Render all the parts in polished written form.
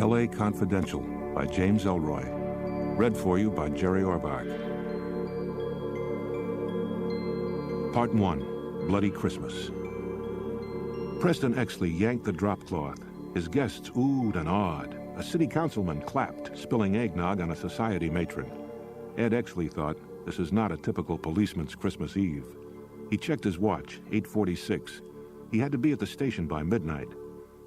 L.A. Confidential by James Ellroy. Read for you by Jerry Orbach. Part 1, Bloody Christmas. Preston Exley yanked the drop cloth. His guests oohed and awed. A city councilman clapped, spilling eggnog on a society matron. Ed Exley thought, this is not a typical policeman's Christmas Eve. He checked his watch, 8:46. He had to be at the station by midnight.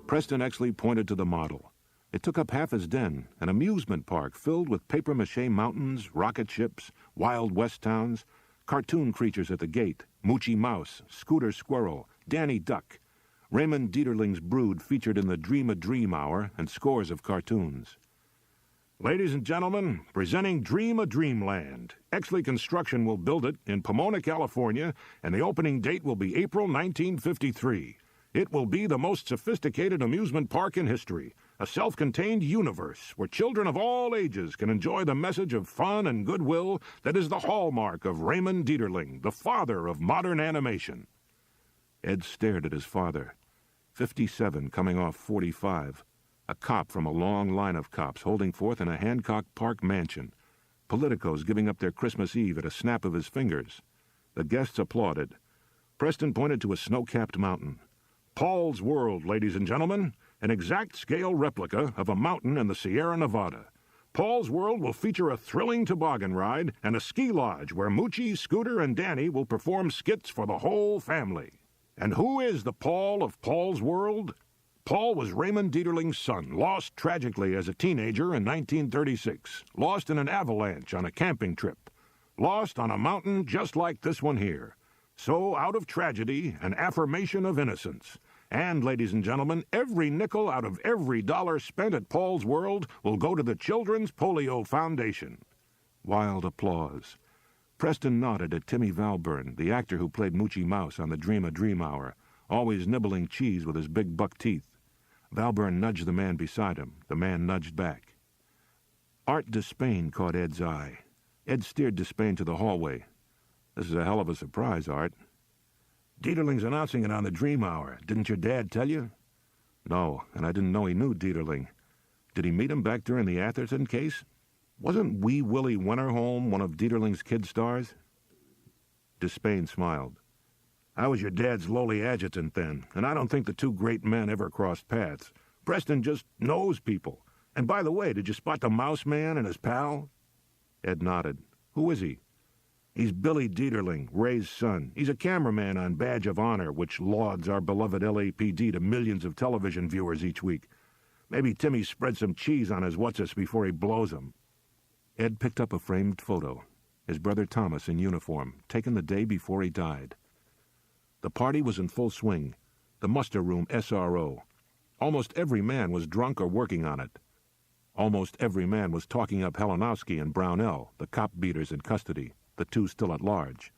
Preston Exley pointed to the model. It took up half his den, an amusement park filled with papier-mâché mountains, rocket ships, Wild West towns, cartoon creatures at the gate, Moochie Mouse, Scooter Squirrel, Danny Duck. Raymond Dieterling's brood featured in the Dream a Dream Hour and scores of cartoons. Ladies and gentlemen, presenting Dream a Dreamland. Exley Construction will build it in Pomona, California, and the opening date will be April 1953. It will be the most sophisticated amusement park in history, a self-contained universe where children of all ages can enjoy the message of fun and goodwill that is the hallmark of Raymond Dieterling, the father of modern animation. Ed stared at his father, 57, coming off 45, a cop from a long line of cops holding forth in a Hancock Park mansion, politicos giving up their Christmas Eve at a snap of his fingers. The guests applauded. Preston pointed to a snow-capped mountain. Paul's World, ladies and gentlemen, an exact-scale replica of a mountain in the Sierra Nevada. Paul's World will feature a thrilling toboggan ride and a ski lodge where Moochie, Scooter, and Danny will perform skits for the whole family. And who is the Paul of Paul's World? Paul was Raymond Dieterling's son, lost tragically as a teenager in 1936, lost in an avalanche on a camping trip, lost on a mountain just like this one here. So, out of tragedy, an affirmation of innocence. And, ladies and gentlemen, every nickel out of every dollar spent at Paul's World will go to the Children's Polio Foundation. Wild applause. Preston nodded at Timmy Valburn, the actor who played Moochie Mouse on the Dream a Dream Hour, always nibbling cheese with his big buck teeth. Valburn nudged the man beside him. The man nudged back. Art Despain caught Ed's eye. Ed steered Despain to the hallway. This is a hell of a surprise, Art. Dieterling's announcing it on the Dream Hour. Didn't your dad tell you? No, and I didn't know he knew Dieterling. Did he meet him back during the Atherton case? Wasn't Wee Willie Wennerholm one of Dieterling's kid stars? Despain smiled. I was your dad's lowly adjutant then, and I don't think the two great men ever crossed paths. Preston just knows people. And by the way, did you spot the Mouse Man and his pal? Ed nodded. Who is he? He's Billy Dieterling, Ray's son. He's a cameraman on Badge of Honor, which lauds our beloved LAPD to millions of television viewers each week. Maybe Timmy spread some cheese on his what's-its before he blows him. Ed picked up a framed photo. His brother Thomas in uniform, taken the day before he died. The party was in full swing. The muster room SRO. Almost every man was drunk or working on it. Almost every man was talking up Helenowski and Brownell, the cop beaters in custody, the two still at large.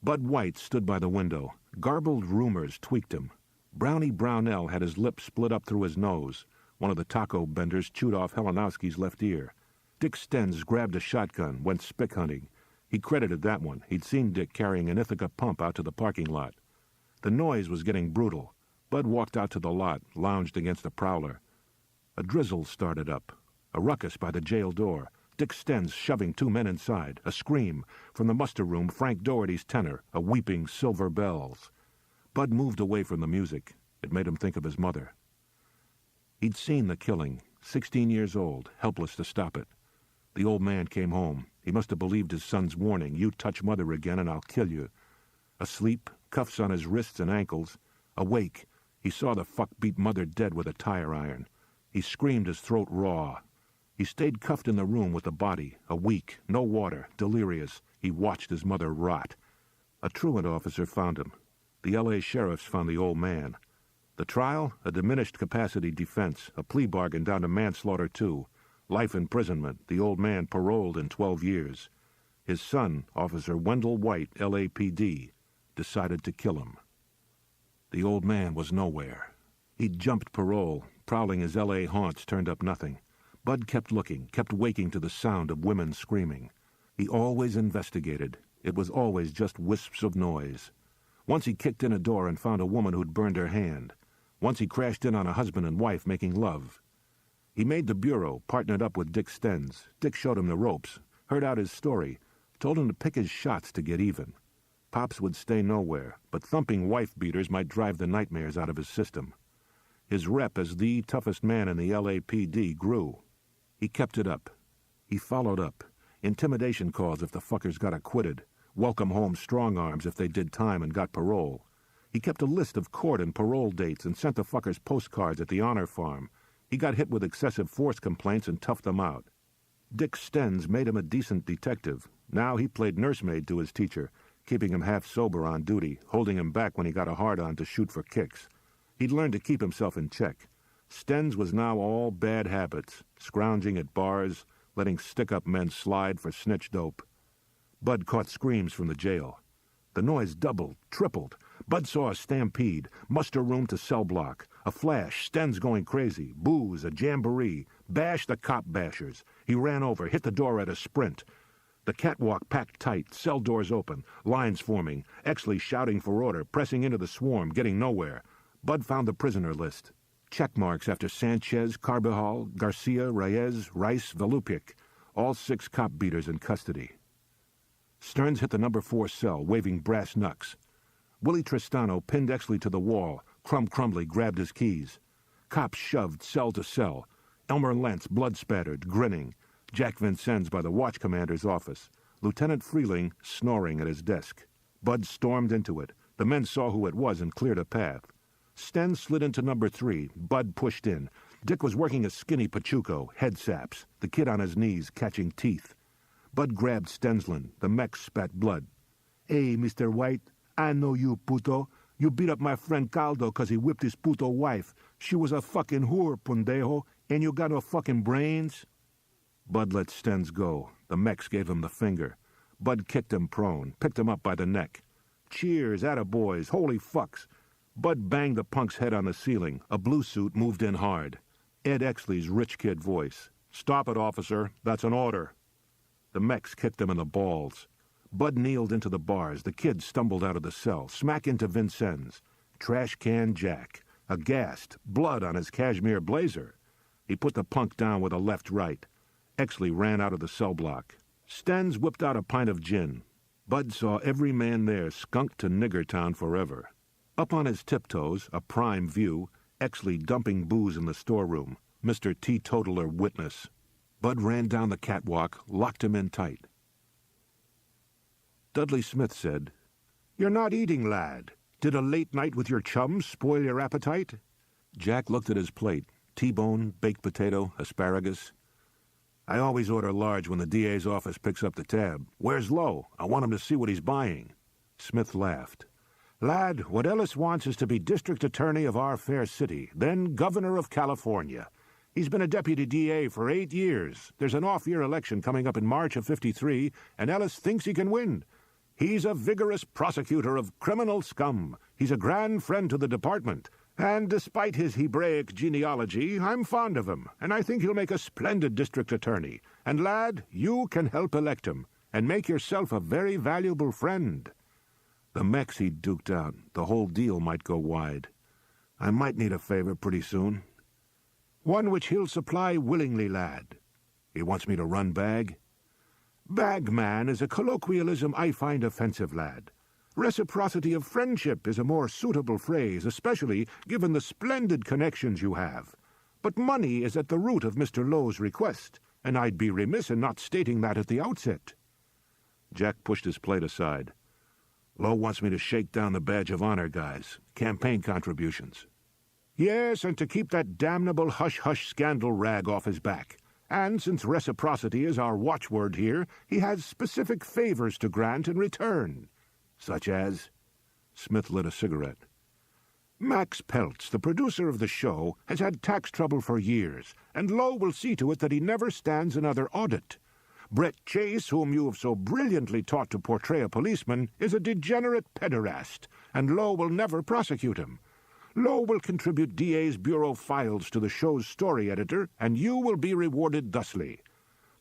Bud White stood by the window. Garbled rumors tweaked him. Brownie Brownell had his lip split up through his nose. One of the taco benders chewed off Helenowski's left ear. Dick Stenz grabbed a shotgun, went spick hunting. He credited that one. He'd seen Dick carrying an Ithaca pump out to the parking lot. The noise was getting brutal. Bud walked out to the lot, lounged against a prowler. A drizzle started up. A ruckus by the jail door. Dick Stenz shoving two men inside. A scream. From the muster room, Frank Doherty's tenor, a weeping Silver Bells. Bud moved away from the music. It made him think of his mother. He'd seen the killing, 16 years old, helpless to stop it. The old man came home. He must have believed his son's warning, you touch Mother again and I'll kill you. Asleep, cuffs on his wrists and ankles. Awake, he saw the fuck beat Mother dead with a tire iron. He screamed his throat raw. He stayed cuffed in the room with the body, a week, no water, delirious. He watched his mother rot. A truant officer found him. The L.A. sheriffs found the old man. The trial, a diminished capacity defense, a plea bargain down to manslaughter too. Life imprisonment, the old man paroled in 12 years. His son, Officer Wendell White, LAPD, decided to kill him. The old man was nowhere. He'd jumped parole. Prowling his L.A. haunts turned up nothing. Bud kept looking, kept waking to the sound of women screaming. He always investigated. It was always just wisps of noise. Once he kicked in a door and found a woman who'd burned her hand. Once he crashed in on a husband and wife making love. He made the bureau, partnered up with Dick Stenz. Dick showed him the ropes, heard out his story, told him to pick his shots to get even. Pops would stay nowhere, but thumping wife-beaters might drive the nightmares out of his system. His rep as the toughest man in the LAPD grew. He kept it up. He followed up. Intimidation calls if the fuckers got acquitted. Welcome home strong arms if they did time and got parole. He kept a list of court and parole dates and sent the fuckers postcards at the honor farm. He got hit with excessive force complaints and toughed them out. Dick Stenz made him a decent detective. Now he played nursemaid to his teacher, keeping him half sober on duty, holding him back when he got a hard-on to shoot for kicks. He'd learned to keep himself in check. Stenz was now all bad habits, scrounging at bars, letting stick-up men slide for snitch dope. Bud caught screams from the jail. The noise doubled, tripled. Bud saw a stampede, muster room to cell block, a flash, Stenz going crazy, booze, a jamboree, bash the cop bashers. He ran over, hit the door at a sprint. The catwalk packed tight, cell doors open, lines forming, Exley shouting for order, pressing into the swarm, getting nowhere. Bud found the prisoner list. Check marks after Sanchez, Carbajal, Garcia, Reyes, Rice, Velupic, all 6 cop beaters in custody. Stearns hit the number 4 cell, waving brass knucks. Willie Tristano pinned Exley to the wall. Crumbly grabbed his keys. Cops shoved cell to cell. Elmer Lentz, blood-spattered, grinning. Jack Vincennes by the watch commander's office. Lieutenant Freeling snoring at his desk. Bud stormed into it. The men saw who it was and cleared a path. Stenz slid into number 3. Bud pushed in. Dick was working a skinny Pachuco, head saps, the kid on his knees catching teeth. Bud grabbed Stensland. The mech spat blood. "Hey, Mr. White, I know you, puto. You beat up my friend Caldo 'cause he whipped his puto wife. She was a fucking whore, pundejo, and you got no fucking brains?" Bud let Stenz go. The mechs gave him the finger. Bud kicked him prone, picked him up by the neck. "Cheers, attaboys, holy fucks." Bud banged the punk's head on the ceiling. A blue suit moved in hard. Ed Exley's rich kid voice. "Stop it, officer. That's an order." The mechs kicked him in the balls. Bud kneeled into the bars. The kid stumbled out of the cell, smack into Vincennes. Trash can Jack. Aghast, blood on his cashmere blazer. He put the punk down with a left-right. Exley ran out of the cell block. Stenz whipped out a pint of gin. Bud saw every man there skunked to Niggertown forever. Up on his tiptoes, a prime view, Exley dumping booze in the storeroom. Mr. Teetotaler witness. Bud ran down the catwalk, locked him in tight. Dudley Smith said, "You're not eating, lad. Did a late night with your chums spoil your appetite?" Jack looked at his plate. T-bone, baked potato, asparagus. "I always order large when the DA's office picks up the tab. Where's Lowe? I want him to see what he's buying." Smith laughed. "Lad, what Ellis wants is to be district attorney of our fair city, then governor of California. He's been a deputy DA for 8 years. There's an off-year election coming up in March of '53, and Ellis thinks he can win. He's a vigorous prosecutor of criminal scum. He's a grand friend to the department. And despite his Hebraic genealogy, I'm fond of him, and I think he'll make a splendid district attorney. And, lad, you can help elect him, and make yourself a very valuable friend." The mechs he'd duked out. The whole deal might go wide. "I might need a favor pretty soon." "One which he'll supply willingly, lad." "He wants me to run bag?" "Bagman is a colloquialism I find offensive, lad. Reciprocity of friendship is a more suitable phrase, especially given the splendid connections you have. But money is at the root of Mr. Lowe's request, and I'd be remiss in not stating that at the outset." Jack pushed his plate aside. "Lowe wants me to shake down the badge of honor guys, campaign contributions." "Yes, and to keep that damnable hush-hush scandal rag off his back. And since reciprocity is our watchword here, he has specific favors to grant in return." "Such as?" Smith lit a cigarette. "Max Peltz, the producer of the show, has had tax trouble for years, and Lowe will see to it that he never stands another audit. Brett Chase, whom you have so brilliantly taught to portray a policeman, is a degenerate pederast, and Lowe will never prosecute him. Lowe will contribute DA's bureau files to the show's story editor, and you will be rewarded thusly.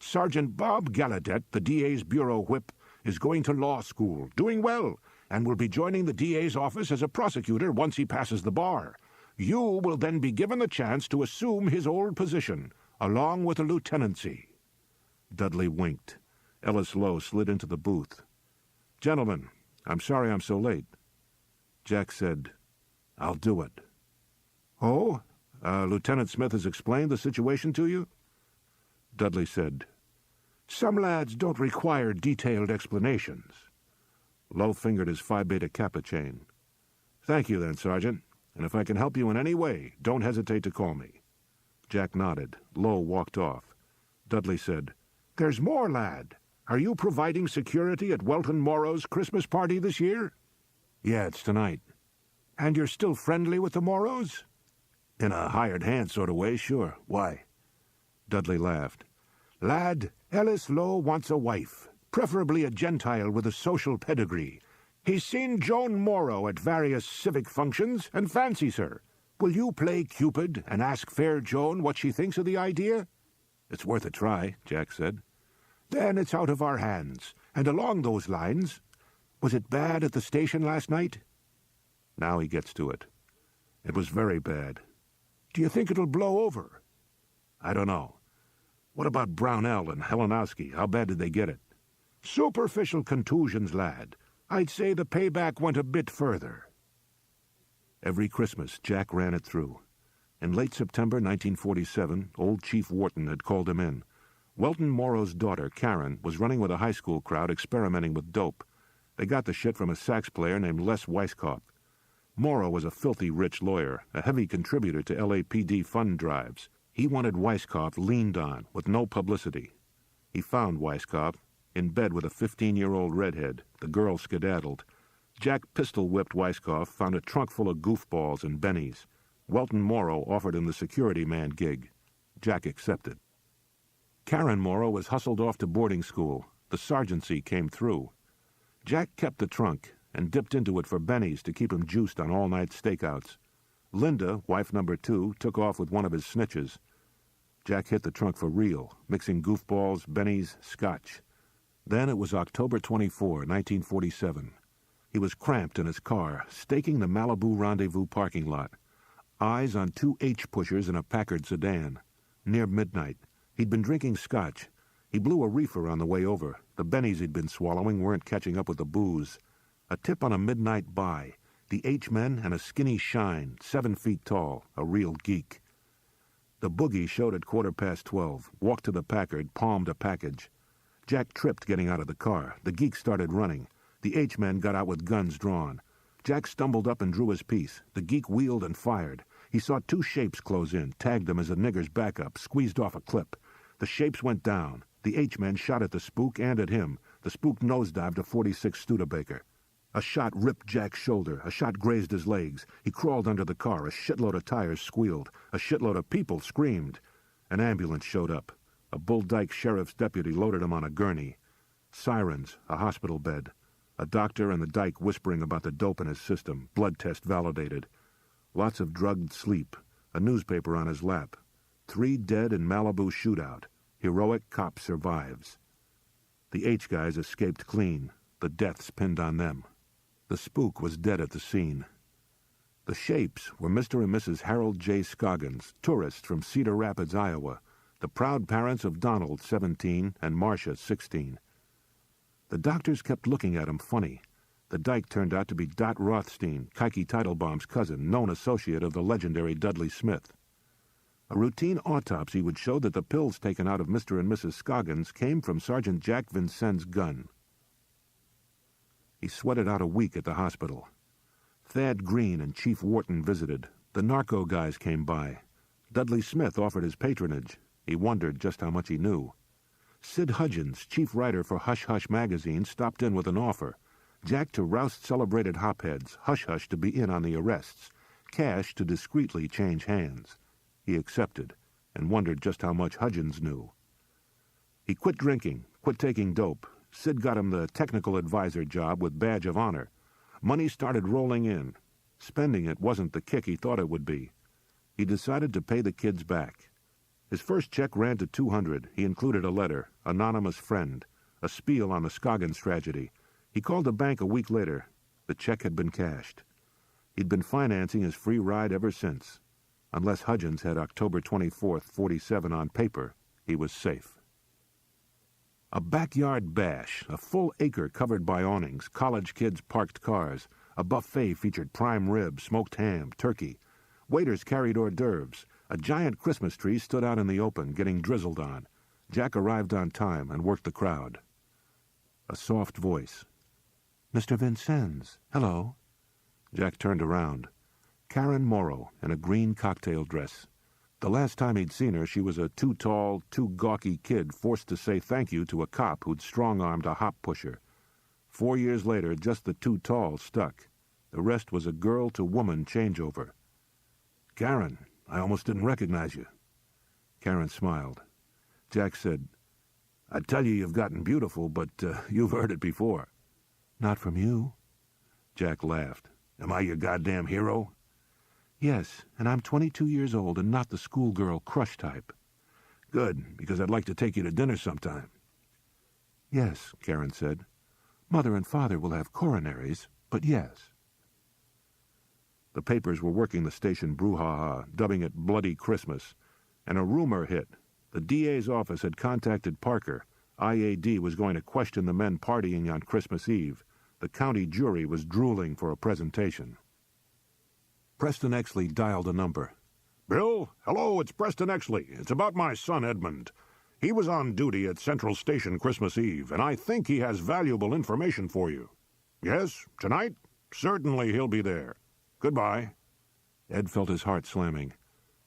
Sergeant Bob Gallaudet, the DA's bureau whip, is going to law school, doing well, and will be joining the DA's office as a prosecutor once he passes the bar. You will then be given the chance to assume his old position. along with a lieutenancy." Dudley winked. Ellis Lowe slid into the booth. "Gentlemen, I'm sorry I'm so late." Jack said, "I'll do it." "Oh? Lieutenant Smith has explained the situation to you?" Dudley said, "Some lads don't require detailed explanations." Lowe fingered his Phi Beta Kappa chain. "Thank you, then, Sergeant. And if I can help you in any way, don't hesitate to call me." Jack nodded. Lowe walked off. Dudley said, "There's more, lad. Are you providing security at Welton Morrow's Christmas party this year?" "Yeah, it's tonight." "And you're still friendly with the Morrows?" "In a hired hand sort of way, sure. Why?" Dudley laughed. "Lad, Ellis Lowe wants a wife, preferably a Gentile with a social pedigree. He's seen Joan Morrow at various civic functions and fancies her. Will you play Cupid and ask fair Joan what she thinks of the idea?" "It's worth a try," Jack said. "Then it's out of our hands. And along those lines, was it bad at the station last night?" Now he gets to it. "It was very bad." "Do you think it'll blow over?" "I don't know. What about Brownell and Helenowski? How bad did they get it?" "Superficial contusions, lad. I'd say the payback went a bit further." Every Christmas, Jack ran it through. In late September 1947, old Chief Wharton had called him in. Welton Morrow's daughter, Karen, was running with a high school crowd experimenting with dope. They got the shit from a sax player named Les Weisskopf. Morrow was a filthy rich lawyer, a heavy contributor to LAPD fund drives. He wanted Weisskopf leaned on, with no publicity. He found Weisskopf in bed with a 15-year-old redhead. The girl skedaddled. Jack pistol-whipped Weisskopf, found a trunk full of goofballs and bennies. Welton Morrow offered him the security man gig. Jack accepted. Karen Morrow was hustled off to boarding school. The sergeancy came through. Jack kept the trunk and dipped into it for bennies to keep him juiced on all-night stakeouts. Linda, wife number 2, took off with one of his snitches. Jack hit the trunk for real, mixing goofballs, bennies, scotch. Then it was October 24, 1947. He was cramped in his car, staking the Malibu Rendezvous parking lot. Eyes on 2 H-pushers in a Packard sedan. Near midnight. He'd been drinking scotch. He blew a reefer on the way over. The bennies he'd been swallowing weren't catching up with the booze. A tip on a midnight buy. The H-men and a skinny Shine, 7 feet tall, a real geek. The boogie showed at 12:15, walked to the Packard, palmed a package. Jack tripped getting out of the car. The geek started running. The H-men got out with guns drawn. Jack stumbled up and drew his piece. The geek wheeled and fired. He saw 2 shapes close in, tagged them as a nigger's backup, squeezed off a clip. The shapes went down. The H-men shot at the spook and at him. The spook nosedived a .46 Studebaker. A shot ripped Jack's shoulder. A shot grazed his legs. He crawled under the car. A shitload of tires squealed. A shitload of people screamed. An ambulance showed up. A Bull Dyke sheriff's deputy loaded him on a gurney. Sirens, a hospital bed. A doctor and the Dyke whispering about the dope in his system. Blood test validated. Lots of drugged sleep. A newspaper on his lap. 3 dead in Malibu shootout. Heroic cop survives. The H-guys escaped clean. The deaths pinned on them. The spook was dead at the scene. The shapes were Mr. and Mrs. Harold J. Scoggins, tourists from Cedar Rapids, Iowa, the proud parents of Donald, 17, and Marcia, 16. The doctors kept looking at him funny. The Dyke turned out to be Dot Rothstein, Kike Teitelbaum's cousin, known associate of the legendary Dudley Smith. A routine autopsy would show that the pills taken out of Mr. and Mrs. Scoggins came from Sergeant Jack Vincennes' gun. He sweated out a week at the hospital. Thad Green and Chief Wharton visited. The narco guys came by. Dudley Smith offered his patronage. He wondered just how much he knew. Sid Hudgens, chief writer for Hush Hush magazine, stopped in with an offer. Jack to roust celebrated hopheads, Hush Hush to be in on the arrests, cash to discreetly change hands. He accepted, and wondered just how much Hudgens knew. He quit drinking, quit taking dope. Sid got him the technical advisor job with badge of honor. Money started rolling in. Spending it wasn't the kick he thought it would be. He decided to pay the kids back. His first check ran to $200. He included a letter, anonymous friend, a spiel on the Scoggins tragedy. He called the bank a week later. The check had been cashed. He'd been financing his free ride ever since. Unless Hudgens had October 24th, 47 on paper, he was safe. A backyard bash, a full acre covered by awnings, college kids parked cars. A buffet featured prime rib, smoked ham, turkey. Waiters carried hors d'oeuvres. A giant Christmas tree stood out in the open, getting drizzled on. Jack arrived on time and worked the crowd. A soft voice. "Mr. Vincennes, hello." Jack turned around. Karen Morrow in a green cocktail dress. The last time he'd seen her, she was a too tall, too gawky kid forced to say thank you to a cop who'd strong-armed a hop pusher. 4 years later, just the too tall stuck. The rest was a girl-to-woman changeover. "Karen, I almost didn't recognize you." Karen smiled. Jack said, "I tell you you've gotten beautiful, but you've heard it before." "Not from you." Jack laughed. "Am I your goddamn hero?" "Yes, and I'm 22 years old and not the schoolgirl crush type." "Good, because I'd like to take you to dinner sometime." "Yes," Karen said. "Mother and Father will have coronaries, but yes." The papers were working the station brouhaha, dubbing it Bloody Christmas, and a rumor hit. The DA's office had contacted Parker. IAD was going to question the men partying on Christmas Eve. The county jury was drooling for a presentation. Preston Exley dialed a number. "Bill, hello, it's Preston Exley. It's about my son, Edmund. He was on duty at Central Station Christmas Eve, and I think he has valuable information for you." "Yes, tonight? Certainly he'll be there. Goodbye." Ed felt his heart slamming.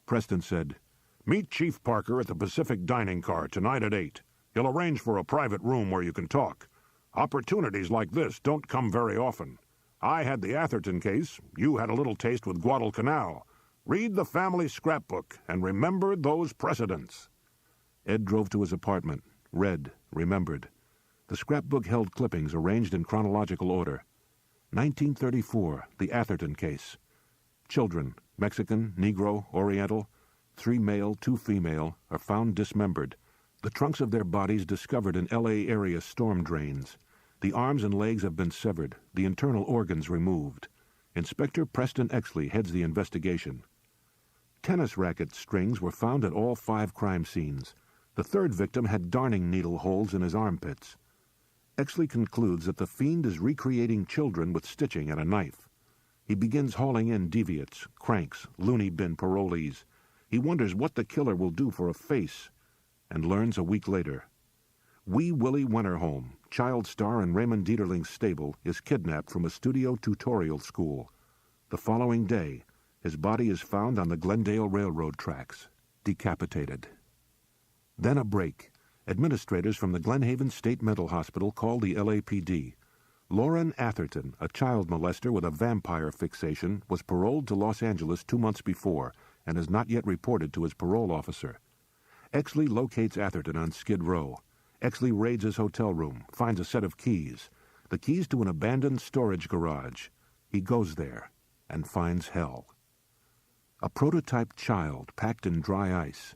Preston said, "Meet Chief Parker at the Pacific Dining Car tonight at 8. He'll arrange for a private room where you can talk. Opportunities like this don't come very often. I had the Atherton case. You had a little taste with Guadalcanal. Read the family scrapbook and remember those precedents." Ed drove to his apartment, read, remembered. The scrapbook held clippings arranged in chronological order. 1934, the Atherton case. Children, Mexican, Negro, Oriental, 3 male, 2 female, are found dismembered. The trunks of their bodies discovered in L.A. area storm drains. The arms and legs have been severed, the internal organs removed. Inspector Preston Exley heads the investigation. Tennis racket strings were found at all 5 crime scenes. The third victim had darning needle holes in his armpits. Exley concludes that the fiend is recreating children with stitching and a knife. He begins hauling in deviates, cranks, loony bin parolees. He wonders what the killer will do for a face, and learns a week later. Wee Willie Wennerholm, child star in Raymond Dieterling's stable, is kidnapped from a studio tutorial school. The following day, his body is found on the Glendale Railroad tracks, decapitated. Then a break. Administrators from the Glenhaven State Mental Hospital called the LAPD. Lauren Atherton, a child molester with a vampire fixation, was paroled to Los Angeles 2 months before and has not yet reported to his parole officer. Exley locates Atherton on Skid Row. Exley raids his hotel room, finds a set of keys, the keys to an abandoned storage garage. He goes there and finds hell. A prototype child packed in dry ice,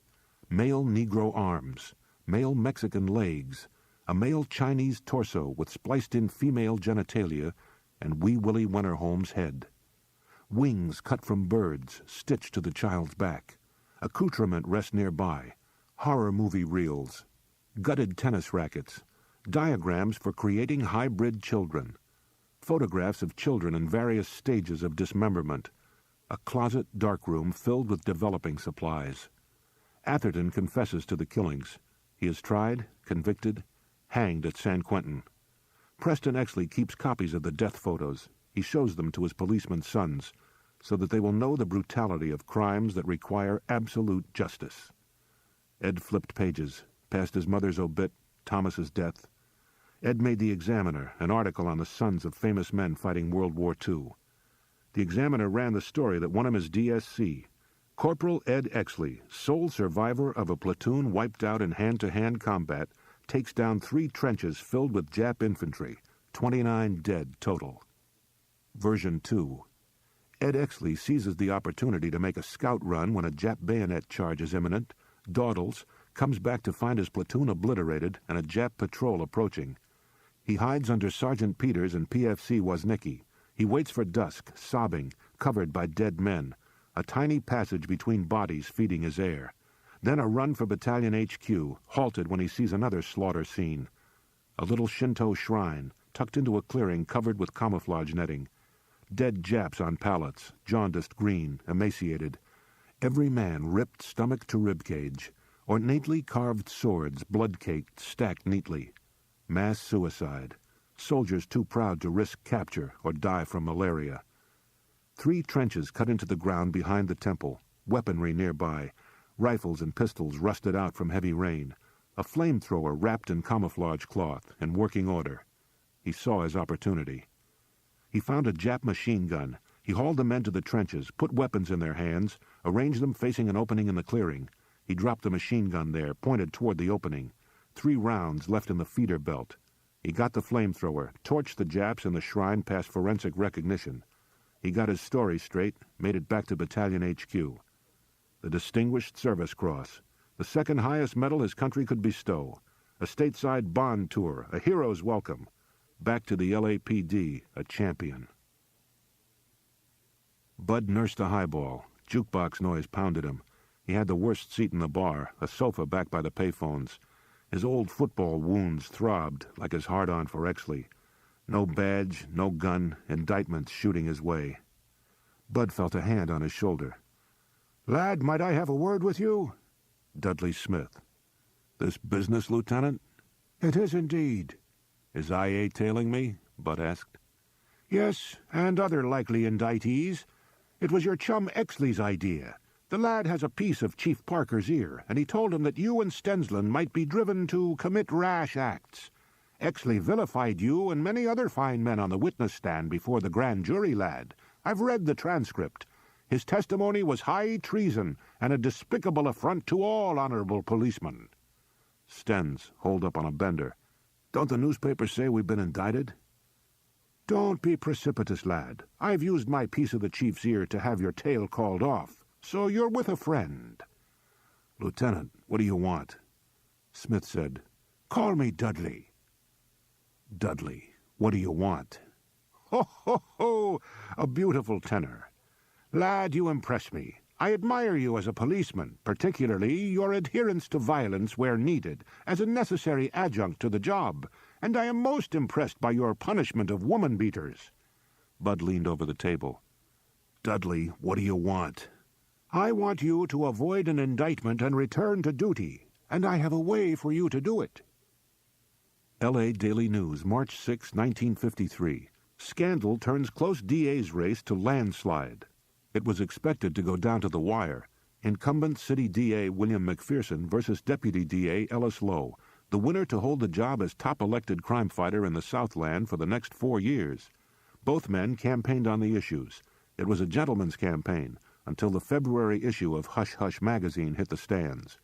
male Negro arms, male Mexican legs, a male Chinese torso with spliced-in female genitalia, and Wee Willie Wennerholm's head. Wings cut from birds, stitched to the child's back. Accoutrement rests nearby. Horror movie reels. Gutted tennis rackets. Diagrams for creating hybrid children. Photographs of children in various stages of dismemberment. A closet darkroom filled with developing supplies. Atherton confesses to the killings. He is tried, convicted, hanged at San Quentin. Preston Exley keeps copies of the death photos. He shows them to his policeman sons, so that they will know the brutality of crimes that require absolute justice. Ed flipped pages, past his mother's obit, Thomas's death. Ed made the Examiner, an article on the sons of famous men fighting World War II. The Examiner ran the story that won him his DSC. Corporal Ed Exley, sole survivor of a platoon wiped out in hand-to-hand combat, takes down 3 trenches filled with Jap infantry, 29 dead total. Version 2. Ed Exley seizes the opportunity to make a scout run when a Jap bayonet charge is imminent, dawdles, comes back to find his platoon obliterated and a Jap patrol approaching. He hides under Sergeant Peters and PFC Woznicki. He waits for dusk, sobbing, covered by dead men. a tiny passage between bodies feeding his air. Then a run for Battalion HQ, halted when he sees another slaughter scene. A little Shinto shrine, tucked into a clearing covered with camouflage netting. Dead Japs on pallets, jaundiced green, emaciated. Every man ripped stomach to ribcage. Ornately carved swords, blood-caked, stacked neatly. Mass suicide. Soldiers too proud to risk capture or die from malaria. 3 trenches cut into the ground behind the temple, weaponry nearby, rifles and pistols rusted out from heavy rain, a flamethrower wrapped in camouflage cloth, in working order. He saw his opportunity. He found a Jap machine gun. He hauled the men to the trenches, put weapons in their hands, arranged them facing an opening in the clearing. He dropped the machine gun there, pointed toward the opening. 3 rounds left in the feeder belt. He got the flamethrower, torched the Japs in the shrine past forensic recognition. He got his story straight, made it back to Battalion HQ. The Distinguished Service Cross, the second highest medal his country could bestow. A stateside bond tour, a hero's welcome. Back to the LAPD, a champion. Bud nursed a highball. Jukebox noise pounded him. He had the worst seat in the bar, a sofa back by the payphones. His old football wounds throbbed like his hard-on for Exley. No badge, no gun, indictments shooting his way. Bud felt a hand on his shoulder. "Lad, might I have a word with you?" Dudley Smith. "This business, Lieutenant?" "It is indeed." "Is IA tailing me?" Bud asked. "Yes, and other likely indictees. It was your chum Exley's idea. The lad has a piece of Chief Parker's ear, and he told him that you and Stensland might be driven to commit rash acts. Exley vilified you and many other fine men on the witness stand before the grand jury, lad. I've read the transcript. His testimony was high treason and a despicable affront to all honorable policemen." Stens, holed up on a bender. "Don't the newspapers say we've been indicted?" "Don't be precipitous, lad. I've used my piece of the chief's ear to have your tail called off, so you're with a friend." "Lieutenant, what do you want?" Smith said, "Call me Dudley." "Dudley, what do you want?" "Ho, ho, ho! A beautiful tenor. Lad, you impress me. I admire you as a policeman, particularly your adherence to violence where needed, as a necessary adjunct to the job, and I am most impressed by your punishment of woman-beaters." Bud leaned over the table. "Dudley, what do you want?" "I want you to avoid an indictment and return to duty, and I have a way for you to do it." L.A. Daily News, March 6, 1953. Scandal turns close DA's race to landslide. It was expected to go down to the wire. Incumbent City DA William McPherson versus Deputy DA Ellis Lowe, the winner to hold the job as top elected crime fighter in the Southland for the next 4 years. Both men campaigned on the issues. It was a gentleman's campaign until the February issue of Hush Hush magazine hit the stands.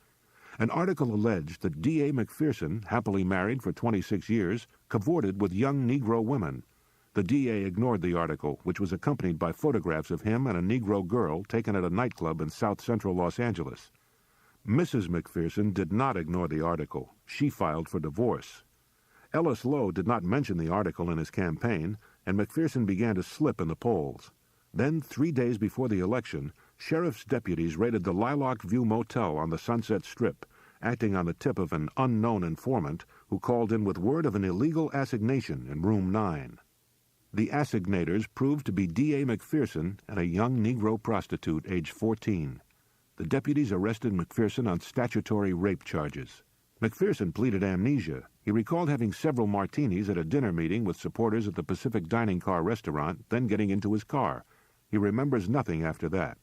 An article alleged that D.A. McPherson, happily married for 26 years, cavorted with young Negro women. The D.A. ignored the article, which was accompanied by photographs of him and a Negro girl taken at a nightclub in South Central Los Angeles. Mrs. McPherson did not ignore the article. She filed for divorce. Ellis Lowe did not mention the article in his campaign, and McPherson began to slip in the polls. Then, 3 days before the election, sheriff's deputies raided the Lilac View Motel on the Sunset Strip, acting on the tip of an unknown informant who called in with word of an illegal assignation in Room 9. The assignators proved to be D.A. McPherson and a young Negro prostitute aged 14. The deputies arrested McPherson on statutory rape charges. McPherson pleaded amnesia. He recalled having several martinis at a dinner meeting with supporters at the Pacific Dining Car restaurant, then getting into his car. He remembers nothing after that.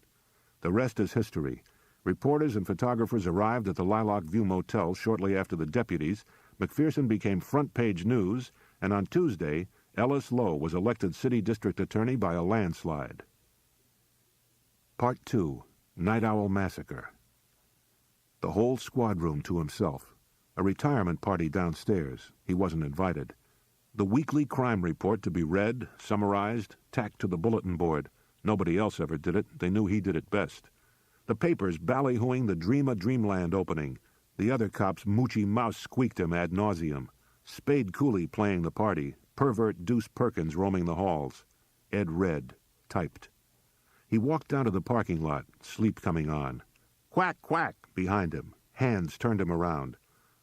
The rest is history. Reporters and photographers arrived at the Lilac View Motel shortly after the deputies. McPherson became front-page news, and on Tuesday, Ellis Lowe was elected city district attorney by a landslide. Part 2. Night Owl Massacre. The whole squad room to himself. A retirement party downstairs. He wasn't invited. The weekly crime report to be read, summarized, tacked to the bulletin board. Nobody else ever did it. They knew he did it best. The papers ballyhooing the Dream of Dreamland opening. The other cops' moochy mouse squeaked him ad nauseum. Spade Cooley playing the party. Pervert Deuce Perkins roaming the halls. Ed read. Typed. He walked down to the parking lot, sleep coming on. Quack, quack, behind him. Hands turned him around.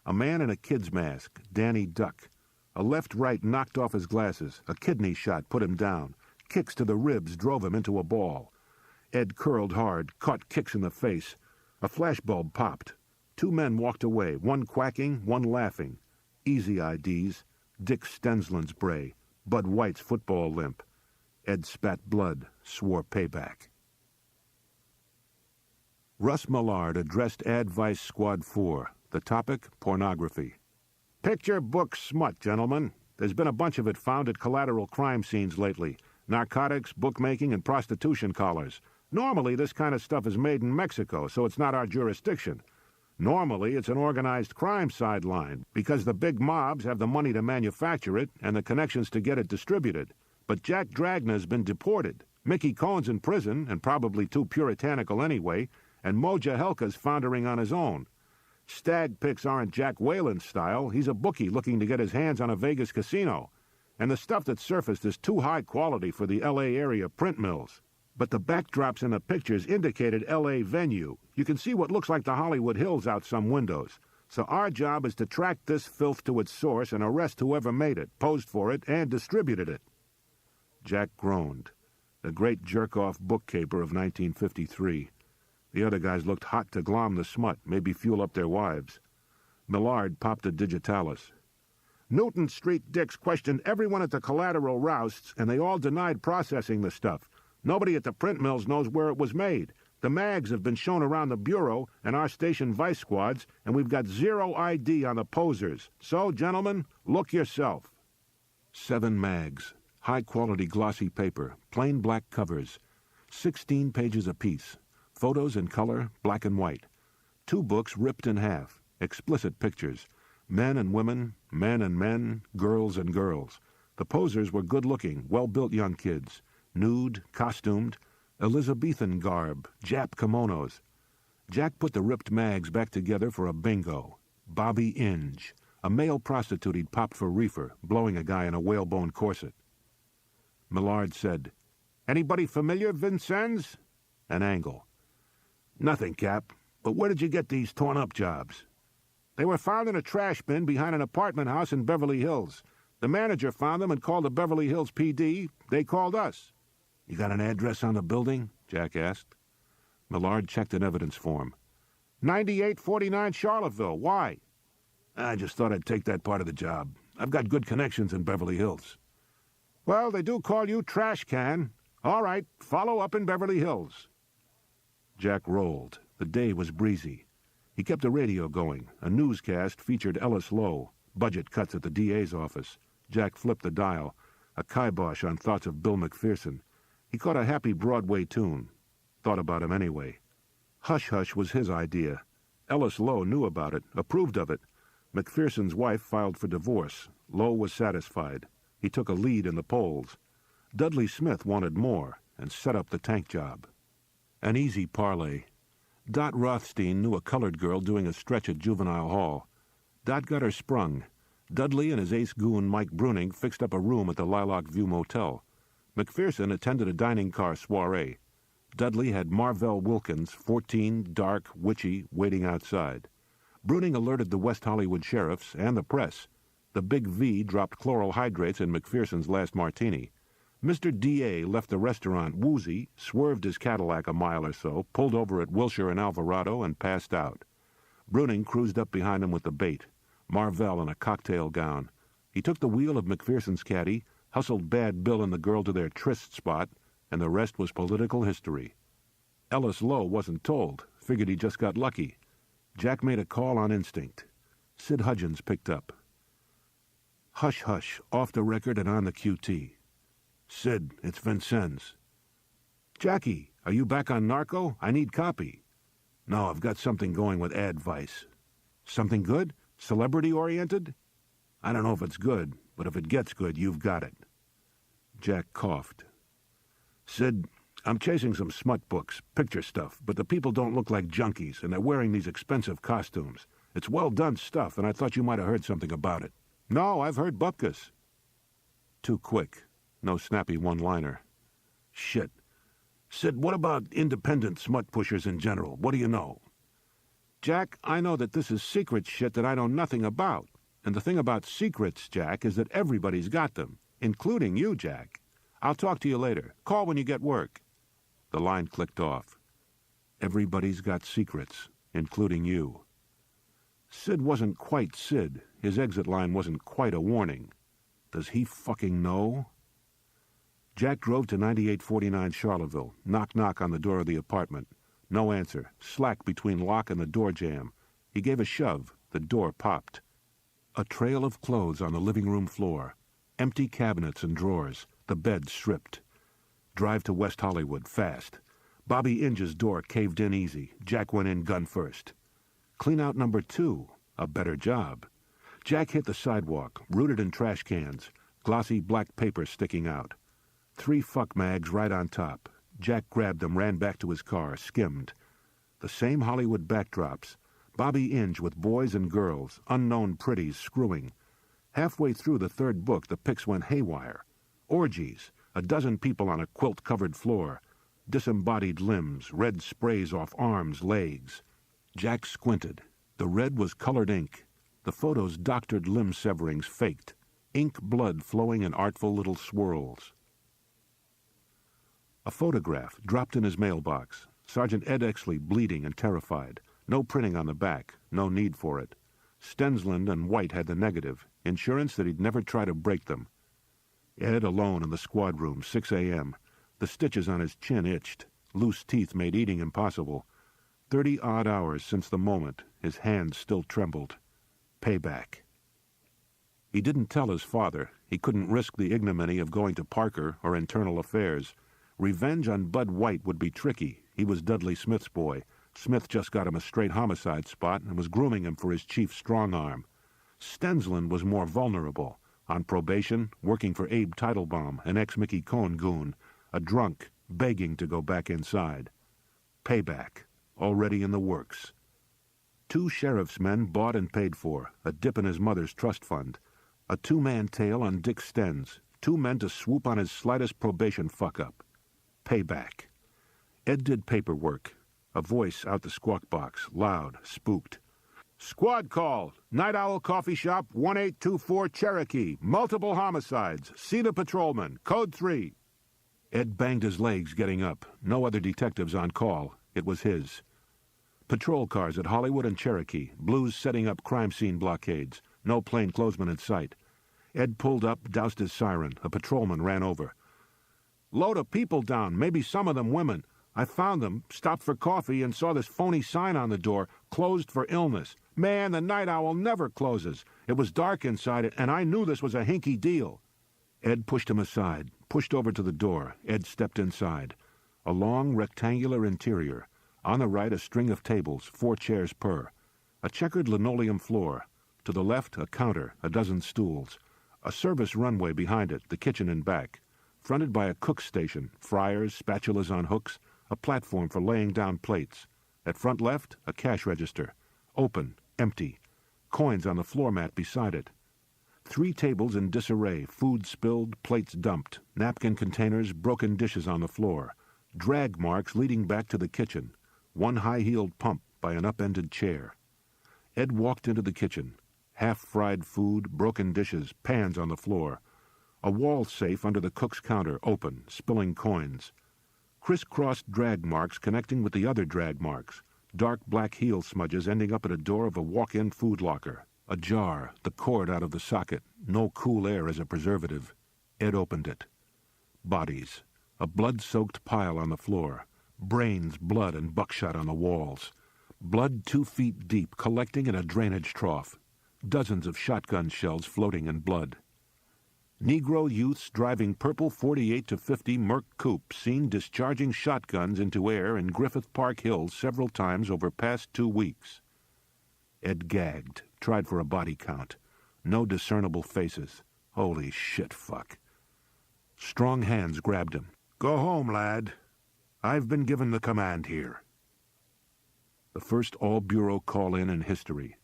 A man in a kid's mask, Danny Duck. A left-right knocked off his glasses. A kidney shot put him down. Kicks to the ribs drove him into a ball. Ed curled hard, caught kicks in the face. A flashbulb popped. 2 men walked away, one quacking, one laughing. Easy IDs. Dick Stensland's bray. Bud White's football limp. Ed spat blood, swore payback. Russ Millard addressed Ad Vice Squad 4. The topic, pornography. Picture book smut, gentlemen. There's been a bunch of it found at collateral crime scenes lately. Narcotics, bookmaking, and prostitution collars. Normally, this kind of stuff is made in Mexico, so it's not our jurisdiction. Normally, it's an organized crime sideline, because the big mobs have the money to manufacture it and the connections to get it distributed. But Jack Dragna's been deported. Mickey Cohen's in prison, and probably too puritanical anyway, and Moja Helka's foundering on his own. Stag picks aren't Jack Whalen's style. He's a bookie looking to get his hands on a Vegas casino. And the stuff that surfaced is too high quality for the L.A. area print mills. But the backdrops in the pictures indicated L.A. venue. You can see what looks like the Hollywood Hills out some windows. So our job is to track this filth to its source and arrest whoever made it, posed for it, and distributed it. Jack groaned. The great jerk-off bookkeeper of 1953. The other guys looked hot to glom the smut, maybe fuel up their wives. Millard popped a digitalis. Newton Street Dicks questioned everyone at the collateral rousts, and they all denied processing the stuff. Nobody at the print mills knows where it was made. The mags have been shown around the Bureau and our station vice squads, and we've got 0 ID on the posers. So, gentlemen, look yourself. 7 mags. High-quality glossy paper. Plain black covers. 16 pages apiece. Photos in color, black and white. 2 books ripped in half. Explicit pictures. Men and women, men and men, girls and girls. The posers were good-looking, well-built young kids. Nude, costumed, Elizabethan garb, Jap kimonos. Jack put the ripped mags back together for a bingo. Bobby Inge, a male prostitute he'd popped for reefer, blowing a guy in a whalebone corset. Millard said, "Anybody familiar, Vincennes?" An angle. "Nothing, Cap. But where did you get these torn-up jobs?" "They were found in a trash bin behind an apartment house in Beverly Hills. The manager found them and called the Beverly Hills PD. They called us." "You got an address on the building?" Jack asked. Millard checked an evidence form. 9849 Charlottesville. Why? "I just thought I'd take that part of the job. I've got good connections in Beverly Hills." "Well, they do call you Trash Can. All right, follow up in Beverly Hills." Jack rolled. The day was breezy. He kept the radio going. A newscast featured Ellis Lowe. Budget cuts at the DA's office. Jack flipped the dial. A kibosh on thoughts of Bill McPherson. He caught a happy Broadway tune. Thought about him anyway. Hush Hush was his idea. Ellis Lowe knew about it, approved of it. McPherson's wife filed for divorce. Lowe was satisfied. He took a lead in the polls. Dudley Smith wanted more and set up the tank job. An easy parlay. Dot Rothstein knew a colored girl doing a stretch at Juvenile Hall. Dot got her sprung. Dudley and his ace goon Mike Bruning fixed up a room at the Lilac View Motel. McPherson attended a dining car soiree. Dudley had Marvell Wilkins, 14, dark, witchy, waiting outside. Bruning alerted the West Hollywood sheriffs and the press. The Big V dropped chloral hydrates in McPherson's last martini. Mr. D.A. left the restaurant woozy, swerved his Cadillac a mile or so, pulled over at Wilshire and Alvarado, and passed out. Bruning cruised up behind him with the bait. Marvell in a cocktail gown. He took the wheel of McPherson's caddy, hustled Bad Bill and the girl to their tryst spot, and the rest was political history. Ellis Lowe wasn't told, figured he just got lucky. Jack made a call on instinct. Sid Hudgens picked up. "Hush Hush, off the record and on the QT. "Sid, it's Vincennes." "Jackie, are you back on Narco? I need copy." "No, I've got something going with Ad Vice." "Something good? Celebrity-oriented?" "I don't know if it's good, but if it gets good, you've got it." Jack coughed. "Sid, I'm chasing some smut books, picture stuff, but the people don't look like junkies, and they're wearing these expensive costumes. It's well-done stuff, and I thought you might have heard something about it." "No, I've heard bupkis." Too quick. No snappy one-liner. "Shit. Sid, what about independent smut pushers in general? What do you know? Jack, I know that this is secret shit that I know nothing about. And the thing about secrets, Jack, is that everybody's got them, including you, Jack. I'll talk to you later. Call when you get work. The line clicked off. Everybody's got secrets, including you. Sid wasn't quite Sid. His exit line wasn't quite a warning. Does he fucking know? Jack drove to 9849 Charlottesville. Knock, knock on the door of the apartment. No answer. Slack between lock and the door jamb. He gave a shove. The door popped. A trail of clothes on the living room floor. Empty cabinets and drawers. The bed stripped. Drive to West Hollywood, fast. Bobby Inge's door caved in easy. Jack went in gun first. Clean out number 2. A better job. Jack hit the sidewalk, rooted in trash cans. Glossy black paper sticking out. 3 fuck mags right on top. Jack grabbed them, ran back to his car, skimmed. The same Hollywood backdrops. Bobby Inge with boys and girls, unknown pretties screwing. Halfway through the 3rd book, the pics went haywire. Orgies, a dozen people on a quilt-covered floor. Disembodied limbs, red sprays off arms, legs. Jack squinted. The red was colored ink. The photos doctored limb severings faked. Ink blood flowing in artful little swirls. A photograph dropped in his mailbox. Sergeant Ed Exley bleeding and terrified. No printing on the back. No need for it. Stensland and White had the negative. Insurance that he'd never try to break them. Ed alone in the squad room, 6 a.m. The stitches on his chin itched. Loose teeth made eating impossible. 30-odd hours since the moment. His hands still trembled. Payback. He didn't tell his father. He couldn't risk the ignominy of going to Parker or Internal Affairs. Revenge on Bud White would be tricky. He was Dudley Smith's boy. Smith just got him a straight homicide spot and was grooming him for his chief strong-arm. Stensland was more vulnerable. On probation, working for Abe Teitelbaum, an ex-Mickey Cohen goon. A drunk, begging to go back inside. Payback. Already in the works. 2 sheriff's men bought and paid for. A dip in his mother's trust fund. A 2-man tail on Dick Stens. 2 men to swoop on his slightest probation fuck-up. Payback. Ed did paperwork. A voice out the squawk box, loud, spooked. Squad call. Night Owl Coffee Shop, 1824 Cherokee. Multiple homicides. See the patrolman. Code 3. Ed banged his legs getting up. No other detectives on call. It was his. Patrol cars at Hollywood and Cherokee. Blues setting up crime scene blockades. No plainclothesmen in sight. Ed pulled up, doused his siren. A patrolman ran over. Load of people down, maybe some of them women. I found them, stopped for coffee, and saw this phony sign on the door, closed for illness. Man, the Night Owl never closes. It was dark inside, and I knew this was a hinky deal. Ed pushed him aside, pushed over to the door. Ed stepped inside. A long, rectangular interior. On the right, a string of tables, 4 chairs per. A checkered linoleum floor. To the left, a counter, a dozen stools. A service runway behind it, the kitchen and back. Fronted by a cook station, fryers, spatulas on hooks, a platform for laying down plates. At front left, a cash register. Open, empty. Coins on the floor mat beside it. 3 tables in disarray, food spilled, plates dumped, napkin containers, broken dishes on the floor. Drag marks leading back to the kitchen. 1 high-heeled pump by an upended chair. Ed walked into the kitchen. Half-fried food, broken dishes, pans on the floor. A wall safe under the cook's counter, open, spilling coins. Criss-crossed drag marks connecting with the other drag marks. Dark black heel smudges ending up at a door of a walk-in food locker. Ajar, the cord out of the socket. No cool air as a preservative. Ed opened it. Bodies. A blood-soaked pile on the floor. Brains, blood, and buckshot on the walls. Blood 2 feet deep, collecting in a drainage trough. Dozens of shotgun shells floating in blood. Negro youths driving purple 48 to 50 Merc coupes seen discharging shotguns into air in Griffith Park Hills several times over past 2 weeks. Ed gagged, tried for a body count. No discernible faces. Holy shit, fuck. Strong hands grabbed him. Go home, lad. I've been given the command here. The first all-bureau call-in in history.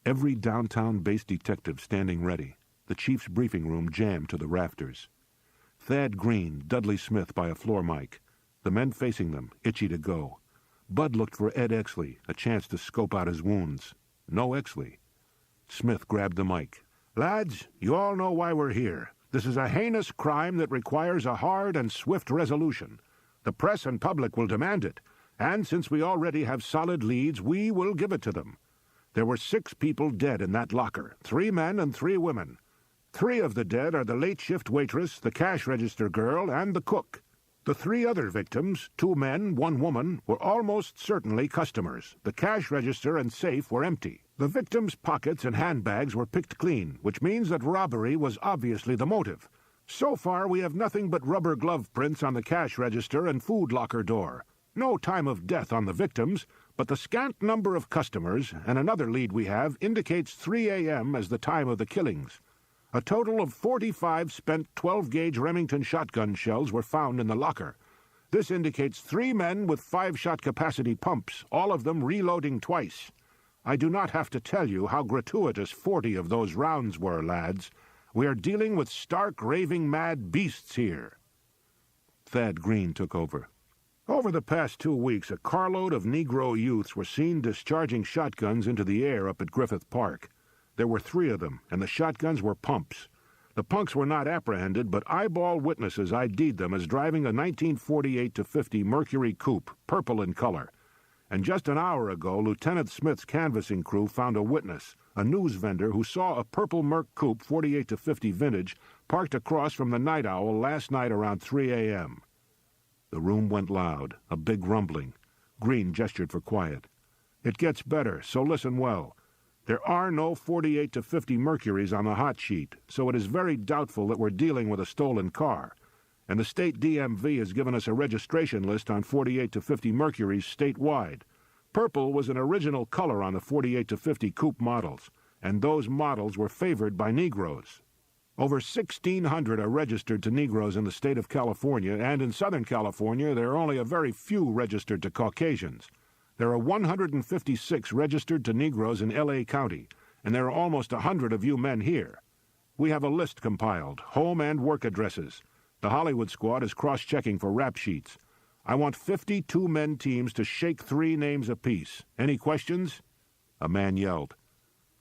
Every downtown-based detective standing ready. The chief's briefing room jammed to the rafters. Thad Green, Dudley Smith by a floor mic. The men facing them, itchy to go. Bud looked for Ed Exley, a chance to scope out his wounds. No Exley. Smith grabbed the mic. "Lads, you all know why we're here. This is a heinous crime that requires a hard and swift resolution. The press and public will demand it, and since we already have solid leads, we will give it to them. There were 6 people dead in that locker, 3 men and 3 women. 3 of the dead are the late shift waitress, the cash register girl, and the cook. The 3 other victims, 2 men, 1 woman, were almost certainly customers. The cash register and safe were empty. The victims' pockets and handbags were picked clean, which means that robbery was obviously the motive. So far, we have nothing but rubber glove prints on the cash register and food locker door. No time of death on the victims, but the scant number of customers, and another lead we have, indicates 3 a.m. as the time of the killings. A total of 45 spent 12-gauge Remington shotgun shells were found in the locker. This indicates 3 men with 5-shot capacity pumps, all of them reloading twice. I do not have to tell you how gratuitous 40 of those rounds were, lads. We are dealing with stark, raving mad beasts here." Thad Green took over. "Over the past 2 weeks, a carload of Negro youths were seen discharging shotguns into the air up at Griffith Park. There were 3 of them, and the shotguns were pumps. The punks were not apprehended, but eyeball witnesses ID'd them as driving a 1948-50 Mercury coupe, purple in color. And just an hour ago, Lieutenant Smith's canvassing crew found a witness, a news vendor who saw a purple Merc coupe 48-50 vintage parked across from the Night Owl last night around 3 a.m. The room went loud, a big rumbling. Green gestured for quiet. "It gets better, so listen well. There are no 48-50 Mercuries on the hot sheet, so it is very doubtful that we're dealing with a stolen car. And the state DMV has given us a registration list on 48-50 Mercuries statewide. Purple was an original color on the 48-50 coupe models, and those models were favored by Negroes. Over 1,600 are registered to Negroes in the state of California, and in Southern California there are only a very few registered to Caucasians. There are 156 registered to Negroes in L.A. County, and there are almost 100 of you men here. We have a list compiled, home and work addresses. The Hollywood squad is cross-checking for rap sheets. I want 52-men teams to shake 3 names apiece. Any questions?" A man yelled.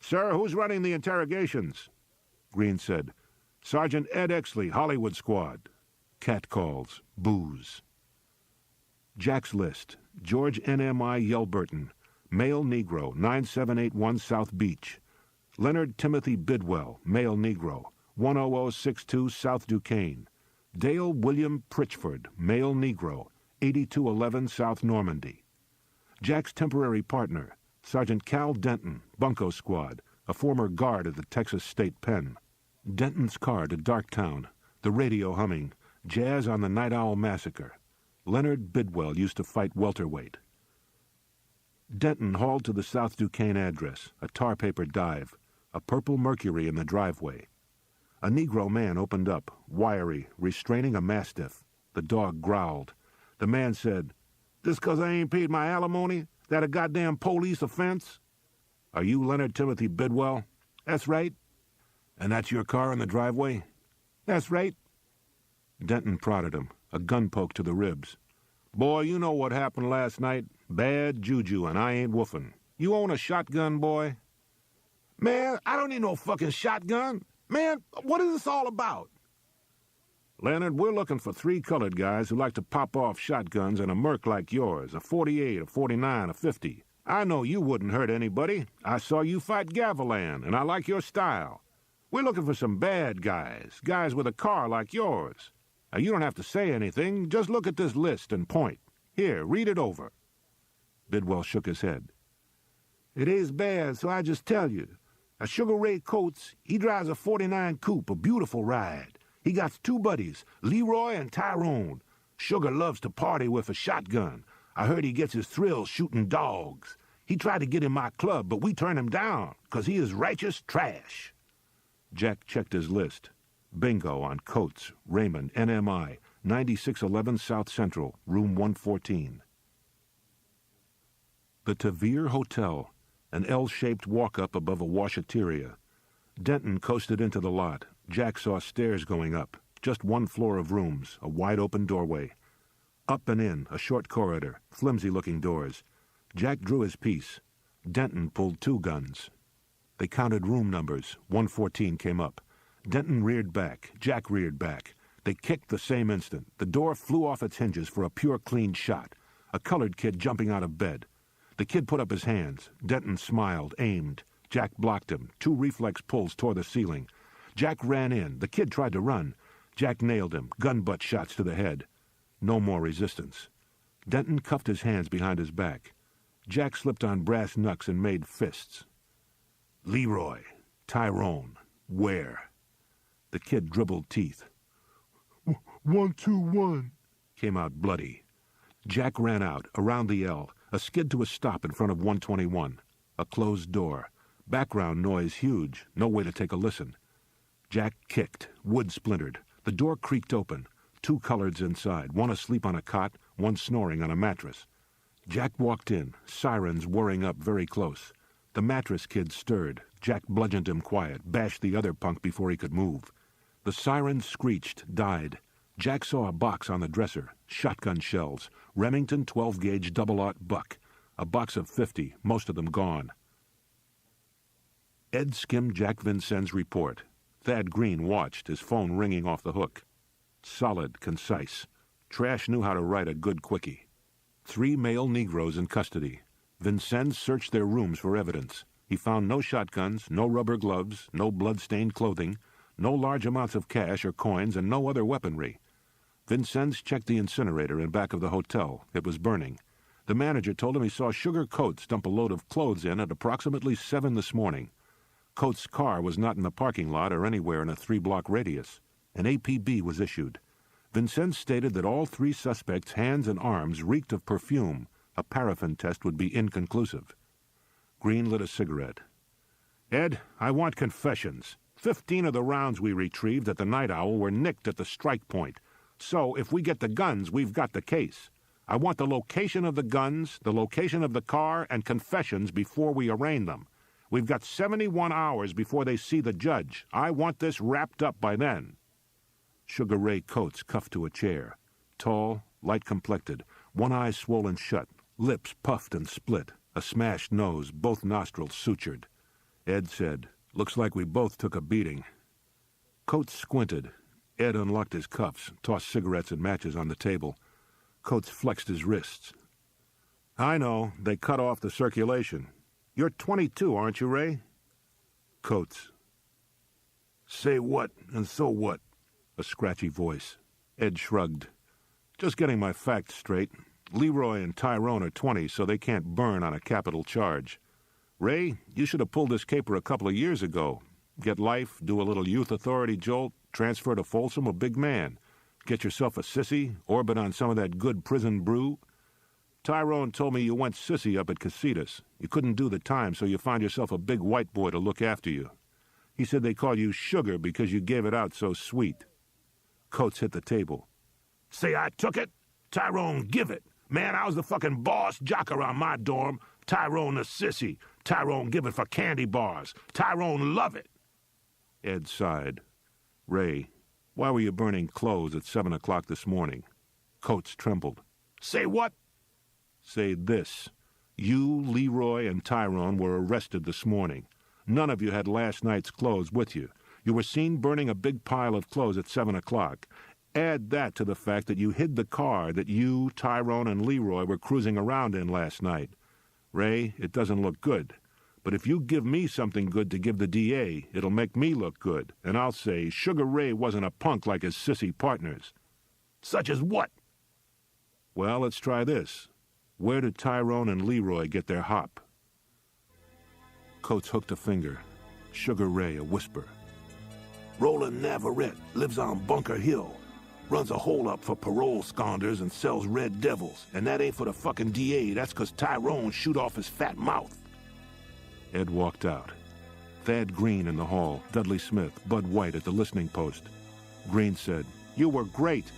"Sir, who's running the interrogations?" Green said, "Sergeant Ed Exley, Hollywood squad." Catcalls, boos. Jack's list: George N.M.I. Yelburton, male Negro, 9781 South Beach. Leonard Timothy Bidwell, male Negro, 10062 South Duquesne. Dale William Pritchford, male Negro, 8211 South Normandy. Jack's temporary partner, Sergeant Cal Denton, Bunko Squad, a former guard at the Texas State Pen. Denton's car to Darktown, the radio humming, jazz on the Night Owl Massacre. Leonard Bidwell used to fight welterweight. Denton hauled to the South Duquesne address, a tar paper dive, a purple Mercury in the driveway. A Negro man opened up, wiry, restraining a mastiff. The dog growled. The man said, "This 'cause I ain't paid my alimony? That a goddamn police offense?" "Are you Leonard Timothy Bidwell?" "That's right." "And that's your car in the driveway?" "That's right." Denton prodded him, a gun poke to the ribs. "Boy, you know what happened last night. Bad juju, and I ain't woofing. You own a shotgun, boy?" "Man, I don't need no fucking shotgun. Man, what is this all about?" "Leonard, we're looking for 3 colored guys who like to pop off shotguns in a Merc like yours, a 48, a 49, a 50. I know you wouldn't hurt anybody. I saw you fight Gavilan, and I like your style. We're looking for some bad guys, guys with a car like yours. Now, you don't have to say anything. Just look at this list and point. Here, read it over." Bidwell shook his head. "It is bad, so I just tell you. A Sugar Ray Coates, he drives a 49 coupe, a beautiful ride. He got 2 buddies, Leroy and Tyrone. Sugar loves to party with a shotgun. I heard he gets his thrills shooting dogs. He tried to get in my club, but we turned him down, 'cause he is righteous trash." Jack checked his list. Bingo on Coates, Raymond, NMI, 9611 South Central, room 114. The Tavere Hotel, an L-shaped walk-up above a washateria. Denton coasted into the lot. Jack saw stairs going up, just 1 floor of rooms, a wide-open doorway. Up and in, a short corridor, flimsy-looking doors. Jack drew his piece. Denton pulled 2 guns. They counted room numbers. 114 came up. Denton reared back. Jack reared back. They kicked the same instant. The door flew off its hinges for a pure, clean shot. A colored kid jumping out of bed. The kid put up his hands. Denton smiled, aimed. Jack blocked him. 2 reflex pulls tore the ceiling. Jack ran in. The kid tried to run. Jack nailed him. Gun butt shots to the head. No more resistance. Denton cuffed his hands behind his back. Jack slipped on brass knucks and made fists. Leroy, Tyrone, where? The kid dribbled teeth. 121, came out bloody. Jack ran out, around the L, a skid to a stop in front of 121. A closed door. Background noise huge, no way to take a listen. Jack kicked. Wood splintered. The door creaked open. 2 coloreds inside, one asleep on a cot, one snoring on a mattress. Jack walked in, sirens whirring up very close. The mattress kid stirred. Jack bludgeoned him quiet, bashed the other punk before he could move. The sirens screeched, died. Jack saw a box on the dresser, shotgun shells, Remington 12-gauge double-aught buck, a box of 50, most of them gone. Ed skimmed Jack Vincennes' report. Thad Green watched, his phone ringing off the hook. Solid, concise. Trash knew how to write a good quickie. 3 male Negroes in custody. Vincennes searched their rooms for evidence. He found no shotguns, no rubber gloves, no blood-stained clothing, no large amounts of cash or coins, and no other weaponry. Vincennes checked the incinerator in back of the hotel. It was burning. The manager told him he saw Sugar Coates dump a load of clothes in at approximately 7 this morning. Coates' car was not in the parking lot or anywhere in a 3-block radius. An APB was issued. Vincennes stated that all 3 suspects' hands and arms reeked of perfume. A paraffin test would be inconclusive. Green lit a cigarette. Ed, I want confessions. 15 of the rounds we retrieved at the Night Owl were nicked at the strike point. So if we get the guns, we've got the case. I want the location of the guns, the location of the car, and confessions before we arraign them. We've got 71 hours before they see the judge. I want this wrapped up by then. Sugar Ray Coates cuffed to a chair. Tall, light-complected, one eye swollen shut, lips puffed and split, a smashed nose, both nostrils sutured. Ed said, "Looks like we both took a beating." Coates squinted. Ed unlocked his cuffs, tossed cigarettes and matches on the table. Coates flexed his wrists. "I know. They cut off the circulation. You're 22, aren't you, Ray?" Coates. "Say what, and so what?" A scratchy voice. Ed shrugged. "Just getting my facts straight. Leroy and Tyrone are 20, so they can't burn on a capital charge. Ray, you should have pulled this caper a couple of years ago. Get life, do a little youth authority jolt, transfer to Folsom, a big man. Get yourself a sissy, orbit on some of that good prison brew. Tyrone told me you went sissy up at Casitas. You couldn't do the time, so you found yourself a big white boy to look after you. He said they called you Sugar because you gave it out so sweet." Coates hit the table. "Say I took it? Tyrone give it. Man, I was the fucking boss jock around my dorm. Tyrone the sissy. Tyrone give it for candy bars. Tyrone love it." Ed sighed. "Ray, why were you burning clothes at 7 o'clock this morning?" Coates trembled. "Say what?" "Say this. You, Leroy, and Tyrone were arrested this morning. None of you had last night's clothes with you. You were seen burning a big pile of clothes at 7 o'clock. Add that to the fact that you hid the car that you, Tyrone, and Leroy were cruising around in last night. Ray, it doesn't look good. But if you give me something good to give the DA, it'll make me look good, and I'll say Sugar Ray wasn't a punk like his sissy partners." "Such as what?" "Well, let's try this. Where did Tyrone and Leroy get their hop?" Coates hooked a finger. Sugar Ray, a whisper. "Roland Navarrete lives on Bunker Hill. Runs a hole-up for parole sconders and sells Red Devils. And that ain't for the fucking DA. That's 'cause Tyrone shoot off his fat mouth." Ed walked out. Thad Green in the hall, Dudley Smith, Bud White at the listening post. Green said, "You were great.